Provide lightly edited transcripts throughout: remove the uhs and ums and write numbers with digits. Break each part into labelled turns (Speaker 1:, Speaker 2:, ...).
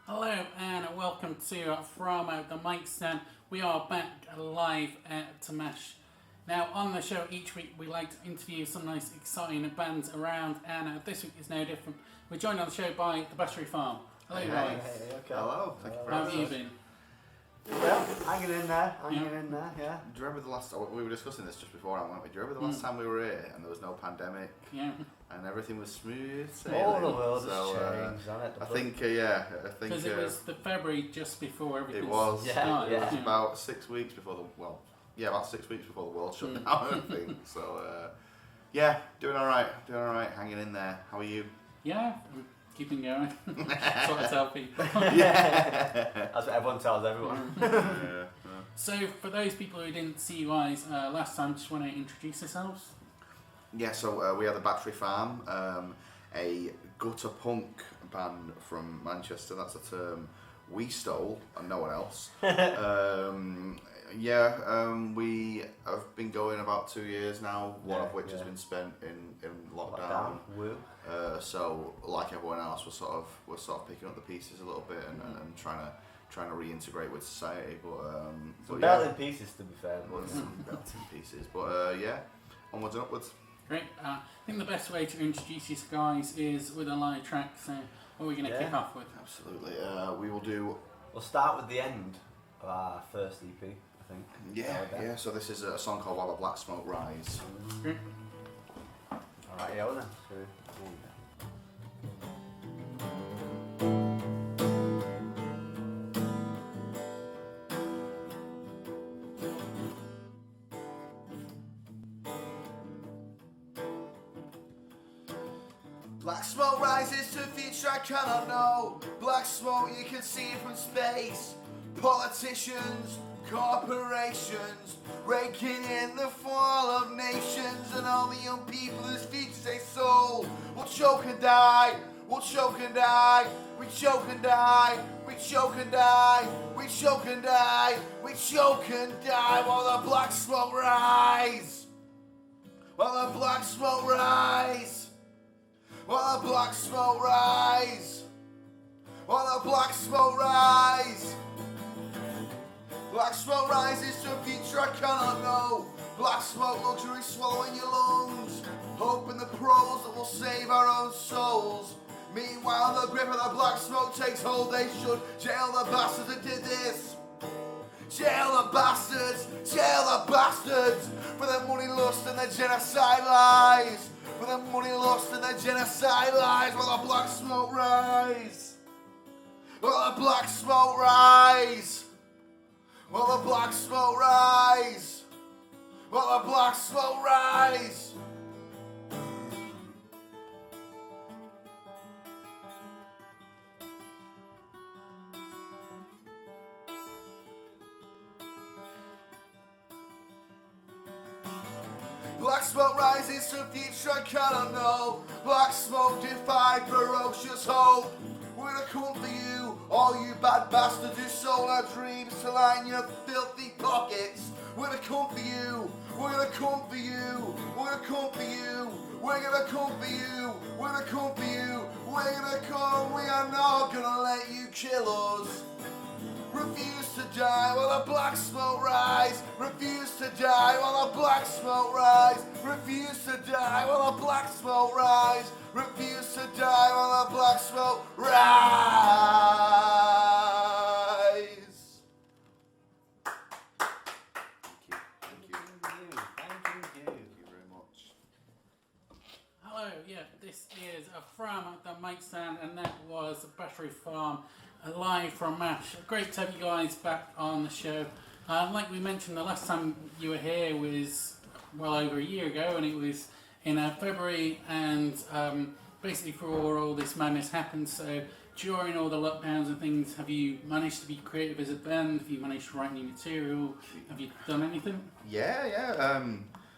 Speaker 1: Hello and welcome to from the mic stand. We are back live at Tamash. Now on the show each week we like to interview some nice exciting bands around, and this week is no different. We're joined on the show by the Battery Farm. Hello
Speaker 2: Hey,
Speaker 1: guys.
Speaker 2: hey, okay.
Speaker 3: Hello, thank you for
Speaker 1: How
Speaker 3: having
Speaker 1: have you
Speaker 3: us.
Speaker 1: been?
Speaker 2: Well, hanging in there,
Speaker 1: Yeah.
Speaker 2: yeah.
Speaker 3: Do you remember the last? We were discussing this just before, weren't we? Do you remember the last time we were here and there was no pandemic
Speaker 1: Yeah.
Speaker 3: and everything was smooth sailing?
Speaker 2: All the world has
Speaker 3: So,
Speaker 2: changed, hasn't it?
Speaker 3: I think, yeah, I think
Speaker 1: Because it was the February just before everything
Speaker 3: it was.
Speaker 2: Yeah,
Speaker 1: started.
Speaker 3: It was
Speaker 2: yeah.
Speaker 3: about 6 weeks before about 6 weeks before the world shut down. I think so. Yeah, doing all right, hanging in there. How are you?
Speaker 1: Yeah, I'm keeping going. That's what I tell people.
Speaker 2: That's what everyone tells everyone.
Speaker 3: Yeah.
Speaker 1: So for those people who didn't see you guys last time, just want to introduce yourselves.
Speaker 3: Yeah, so we are the Battery Farm, a gutter punk band from Manchester. That's a term we stole and no one else. We have been going about 2 years now, one of which has been spent in lockdown.
Speaker 2: Woo.
Speaker 3: So like everyone else, we're sort of picking up the pieces a little bit and trying to reintegrate with society.
Speaker 2: Some belt in pieces, to be fair.
Speaker 3: some belt in pieces. But yeah, onwards and upwards.
Speaker 1: Great. I think the best way to introduce you guys is with a live track. So what are we going to kick off with?
Speaker 3: Absolutely. We will do.
Speaker 2: We'll start with the end of our first EP, I think.
Speaker 3: Yeah. So this is a song called "While the Black Smoke Rise."
Speaker 1: Great.
Speaker 2: Alright, yeah, well then. So,
Speaker 3: Black smoke rises to a future I cannot know. Black smoke you can see from space. Politicians, corporations, raking in the fall of nations, and all the young people whose futures they sold will choke and die. We'll choke and die. We choke and die. We choke and die. We choke and die. We choke and die while the black smoke rise. While the black smoke rise. While the black smoke rise. While the black smoke rise. Black smoke rises to a future I cannot know. Black smoke luxury swallowing your lungs. Hope in the pros that will save our own souls. Meanwhile the grip of the black smoke takes hold. They should jail the bastards that did this. Jail the bastards. Jail the bastards. For their money lust and their genocide lies. For the money lost and the genocide lies. While the black smoke rise. While the black smoke rise. While the black smoke rise. While the black smoke rise. Black smoke rises to a future I cannot know. Black smoke defied ferocious hope. We're gonna come for you, all you bad bastards who sold our dreams to line your filthy pockets. We're gonna come for you. We're gonna come for you. We're gonna come for you. We're gonna come for you. We're gonna come for you. We're gonna come. We are not gonna let you kill us. Refuse to die while the black smoke rise. Refuse to die while the black smoke rise. Refuse to die while the black smoke rise. Refuse to die while the black smoke rise. Thank you.
Speaker 2: thank you.
Speaker 3: Thank you very much.
Speaker 1: Hello, yeah, this is from the mic stand, and that was Battery Farm live from MASH. Great to have you guys back on the show. Like we mentioned, the last time you were here was well over a year ago, and it was in February, and basically before all this madness happened. So during all the lockdowns and things, have you managed to be creative as a band? Have you managed to write new material? Have you done anything?
Speaker 3: Yeah.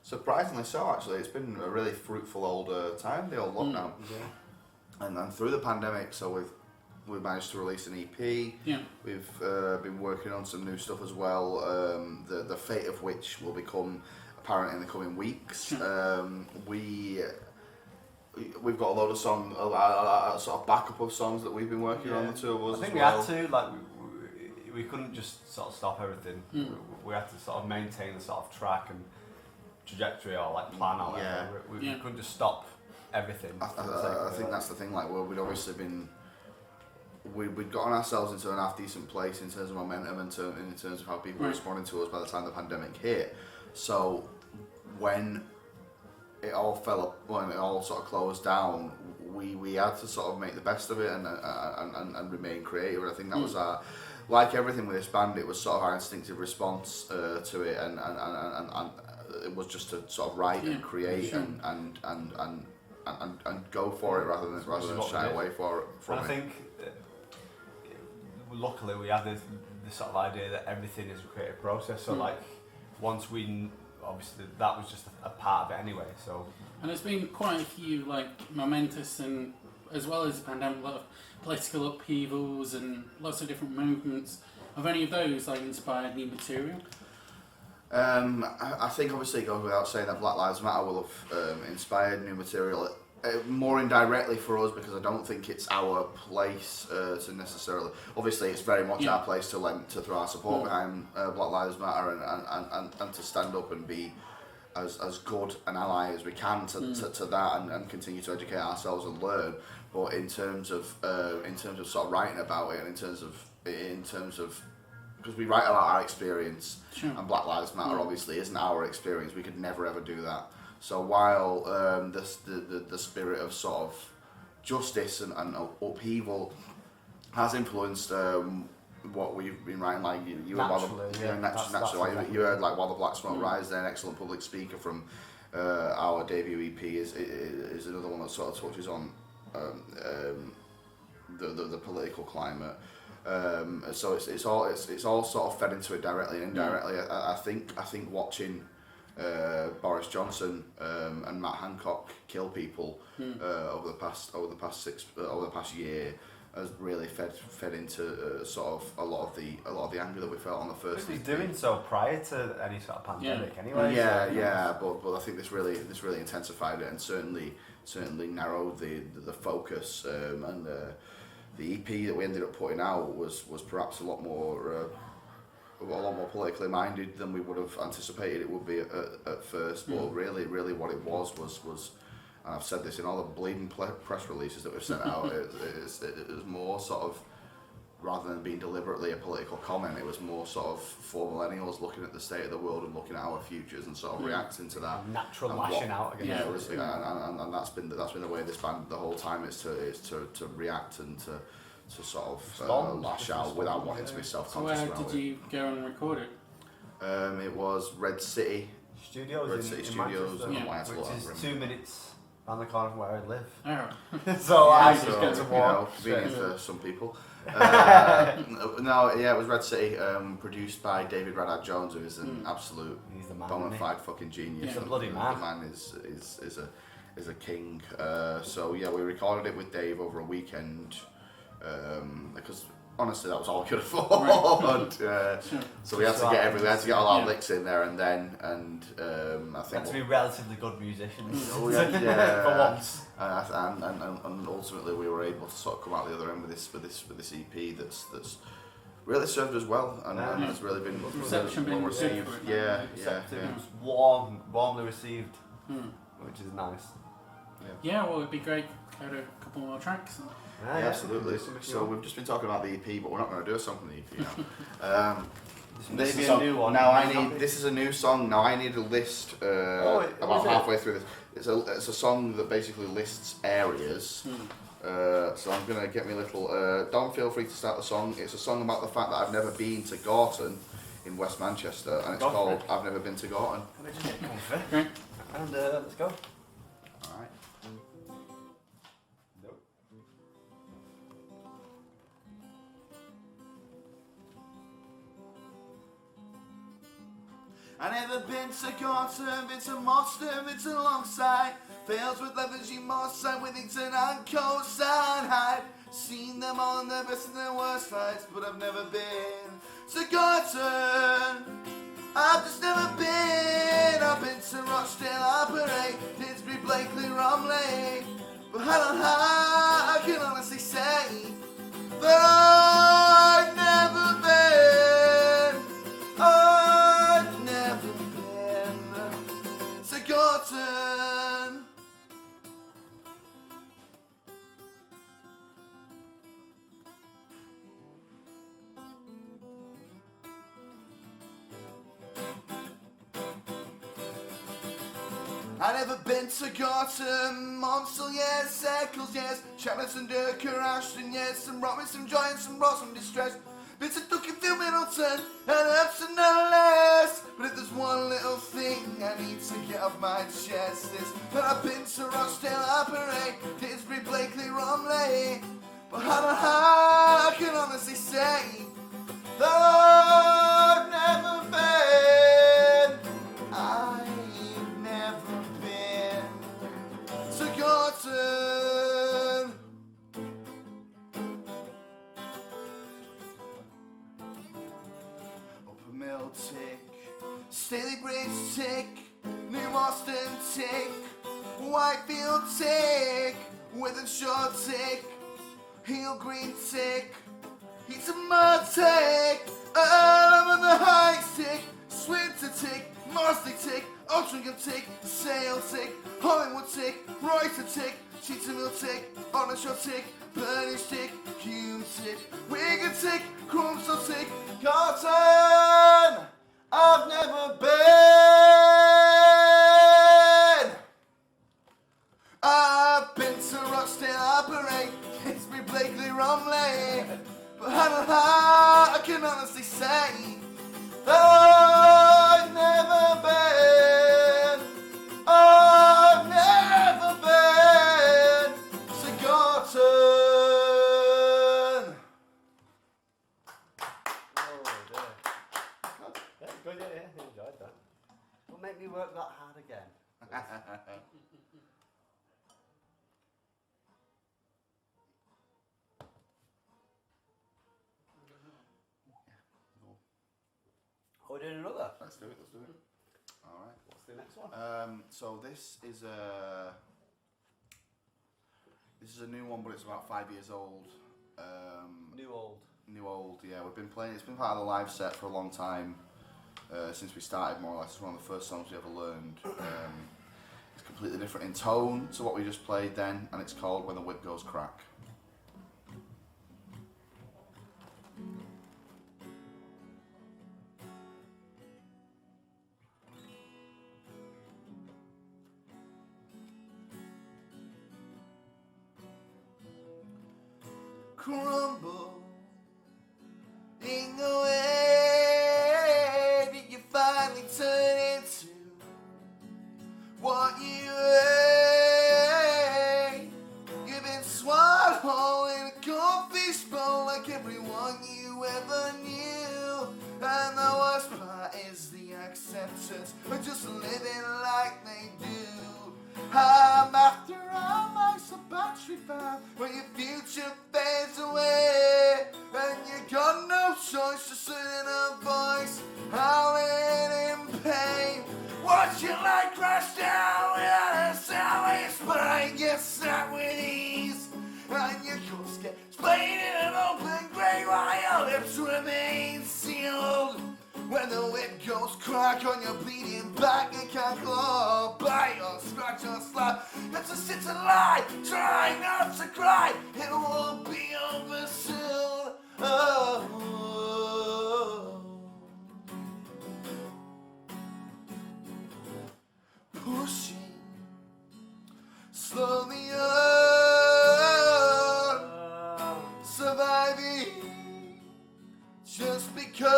Speaker 3: Surprisingly so, actually. It's been a really fruitful old time, the old lockdown.
Speaker 2: Yeah.
Speaker 3: And then through the pandemic, so we've managed to release an EP.
Speaker 1: Yeah.
Speaker 3: We've been working on some new stuff as well, the fate of which will become apparent in the coming weeks.
Speaker 1: Sure.
Speaker 3: we've got a load of songs, a sort of backup of songs that we've been working on the two of us.
Speaker 2: I think
Speaker 3: as
Speaker 2: we
Speaker 3: well.
Speaker 2: had to, like, we couldn't just sort of stop everything. We had to sort of maintain the sort of track and trajectory or like plan or whatever. We couldn't just stop everything.
Speaker 3: I think that's the thing. Like, well, we'd obviously been. We'd gotten ourselves into an half decent place in terms of momentum and in terms of how people were responding to us by the time the pandemic hit. So when it all when it all sort of closed down, we had to sort of make the best of it and remain creative. And I think that was our, like everything with this band, it was sort of our instinctive response to it, and it was just to sort of write and create and go for it rather than shy away from
Speaker 2: I think luckily we had this sort of idea that everything is a creative process. So like once we obviously that was just a part of it anyway. So
Speaker 1: and there's been quite a few like momentous and as well as the pandemic, a lot of political upheavals and lots of different movements. Have any of those like inspired new material?
Speaker 3: I think obviously it goes without saying that Black Lives Matter will have inspired new material. More indirectly for us because I don't think it's our place to necessarily. Obviously, it's very much our place to throw our support behind Black Lives Matter and to stand up and be as good an ally as we can to that and continue to educate ourselves and learn. But in terms of sort of writing about it and in terms of because we write about our experience and Black Lives Matter obviously isn't our experience. We could never ever do that. So while the spirit of sort of justice and upheaval has influenced what we've been writing, like you heard you heard like While the Black Smoke Rises, an excellent public speaker from our debut EP is another one that sort of touches on the political climate. So it's all sort of fed into it directly and indirectly. I think watching Boris Johnson and Matt Hancock kill people over the past year has really fed into sort of a lot of the anger that we felt on the first.
Speaker 2: He was doing so prior to any sort of pandemic, anyway.
Speaker 3: But I think this really intensified it and certainly narrowed the focus and the EP that we ended up putting out was perhaps a lot more politically minded than we would have anticipated it would be at first. But really what it was, and I've said this in all the bleeding press releases that we've sent out, it was more sort of, rather than being deliberately a political comment, it was more sort of for millennials looking at the state of the world and looking at our futures and sort of reacting to that.
Speaker 2: Natural lashing out again.
Speaker 3: And that's been the way this band the whole time is to react and to sort of lash out without wanting to be self-conscious.
Speaker 1: So where did you go and record it?
Speaker 3: It was Red City
Speaker 2: Studios in
Speaker 3: Studios,
Speaker 2: Manchester, which is 2 minutes around the corner from where I live.
Speaker 1: Oh.
Speaker 2: So I just get to walk.
Speaker 3: Convenient for some people. It was Red City, produced by David Radad Jones, who is an absolute bona fide fucking genius.
Speaker 2: He's a bloody man.
Speaker 3: The man is a king. So yeah, we recorded it with Dave over a weekend because honestly that was all I could afford. So we had to get all our licks in there, and I think
Speaker 2: to be relatively good musicians.
Speaker 3: for once. And ultimately we were able to sort of come out the other end with this EP that's really served us well and it's really been well received.
Speaker 2: It was warmly received, which is nice.
Speaker 1: Yeah, well, it'd be great to go to a couple more tracks.
Speaker 3: Absolutely. So we've just been talking about the EP, but we're not going to do a song from the EP now.
Speaker 2: Maybe a new one.
Speaker 3: This is a new song. Now I need a list about halfway through this. It's a song that basically lists areas. So I'm going to get me a little... Don, feel free to start the song. It's a song about the fact that I've never been to Gotham in West Manchester, and it's called I've Never Been to Gotham.
Speaker 2: Can we just get comfy? And let's go.
Speaker 3: Alright. I never been to Gotham, been to Moston, been to Longside. Fails with Levergy, Moorside, Withington and Coastside. I've seen them all on their best and their worst sides, but I've never been to Gotham. I've just never been. I've been to Rochdale, Opera, Didsbury, Blakely Romley. But I can honestly say that I've never been to Gotham. I never been to Gotham, Monsell, yes, Eccles, yes, Chatmers and Durker, Ashton, yes, some Robin, some Joy, and some Ross, some Distress. Been to Duckenfield, Middleton, and Epsom, no less. But if there's one little thing I need to get off my chest, it's that I've been to Rochdale, Appleray, Didsbury, Blakely, Romley. But I can honestly say that I've never been. I've never been to Gotham. Upper Mill tick, Staley Bridge tick, New Boston tick, Whitefield tick, Withenshaw tick, Heel Green tick, Heaton tick, I'm on the Heights tick, Swinton tick, Marsley tick, Altrincham tick, Sale tick, Hollywood tick, Royton tick, Cheetham Mill tick, Onashaw tick, Burnish tick, Hume tick, Wigan tick, Cromsall tick, Carlton, I've never been. I've been to Rochdale, Appleray, Didsbury, Blakely, Romley. But I can honestly say that I've never been to Gotham.
Speaker 2: Oh dear. Good, yeah, enjoyed that. Don't make me work that hard again. Are we doing another?
Speaker 3: Let's do it. All right.
Speaker 2: What's the next one?
Speaker 3: So this is a new one, but it's about 5 years old. New old. Yeah, we've been playing. It's been part of the live set for a long time since we started. More or less, it's one of the first songs we ever learned. It's completely different in tone to what we just played then, and it's called "When the Whip Goes Crack." Crumble in the way that you finally turn into what you hate. You've been swallowed in a goldfish bowl like everyone you ever knew. And the worst part is the acceptance of just living like they do. I'm after all my battery found when your future fades away, and you got no choice to sit in a voice howling in pain. Watch your light crash down without a sound, when your spine gets snapped with ease, and your ghost gets played in an open grave while your lips remain sealed. When the whip goes crack on your bleeding back, you can't claw, bite or scratch or slap. You have to sit and lie, try not to cry. It won't be over soon. Oh. Pushing slowly on, surviving just because.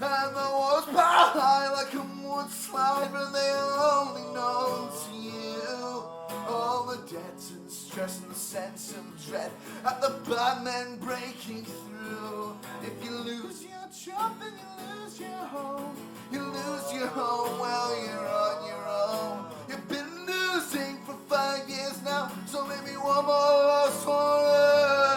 Speaker 3: And the walls pile high like a wood slide, but they are only known to you. All the debt and stress and the sense of dread at the bad men breaking through. If you lose your job, then you lose your home. You lose your home, well, you're on your own. You've been losing for 5 years now, so maybe one more loss for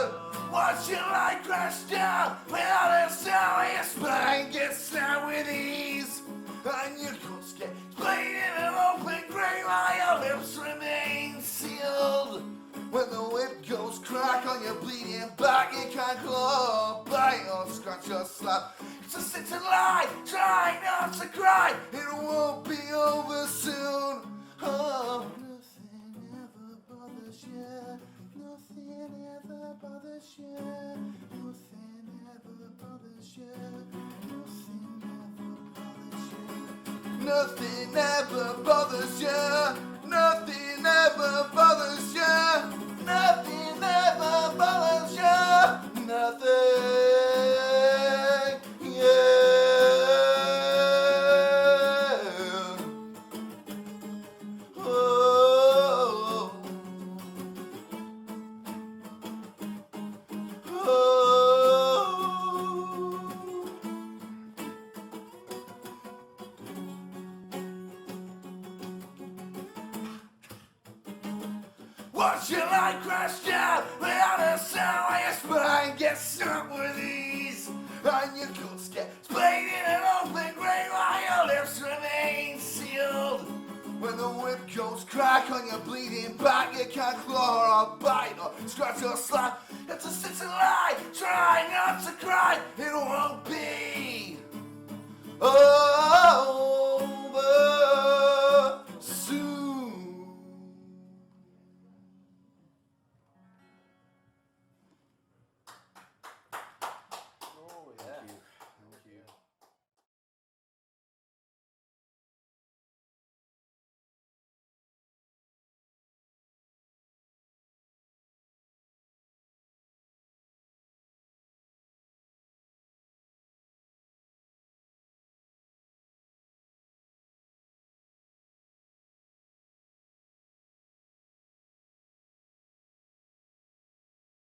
Speaker 3: it. Watch your light crash down without a sound, your spine gets snapped with ease, and your ghost gets played in an open grey while your lips remain sealed. When the whip goes crack on your bleeding back, you can't claw, bite or scratch or slap. Just sit and lie, try not to cry, it won't be over soon. Oh, nothing ever bothers you, nothing ever bothers you, nothing ever bothers you, nothing ever bothers you, nothing ever bothers you, nothing ever bothers you, nothing. Watch your light crash down without a sound while your spine gets stuck with ease. And your guts get splayed in an open grave while your lips remain sealed. When the whip goes crack on your bleeding back, you can't claw or bite or scratch or slap. You have to sit and lie,